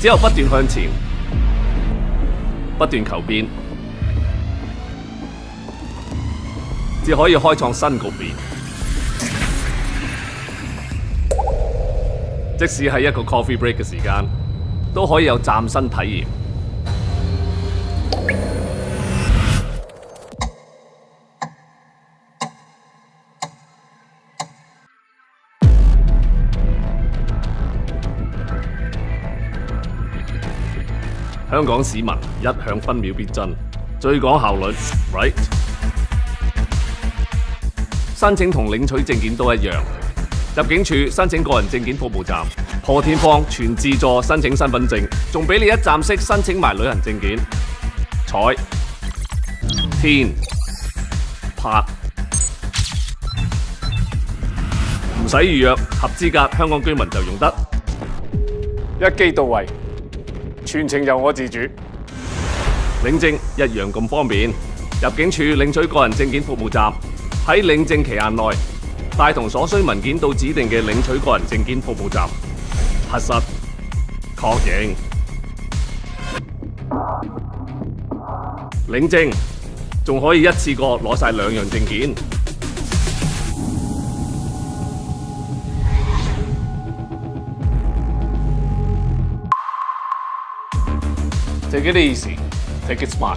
有不斷向前，不斷求變，至可以開創新局面。即使係一個 coffee break 嘅時間，都可以有嶄新體驗。香港市民一向分秒必爭，最講效率 ，right？ 申請同領取證件都一樣。入境處申請個人證件服務站，破天荒全自助申請身份證，仲俾你一站式申請埋旅行證件。彩、天、拍，唔使預約，合資格香港居民就用得，一機到位，全程由我自主。領證一樣咁方便。入境處領取個人證件服務站，喺領證期限內，帶同所需文件到指定嘅領取個人證件服務站核實確認領證，仲可以一次過攞晒2樣證件。Take it easy, take it smart。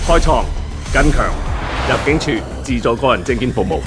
開創更強，入境處自助個人證件服務。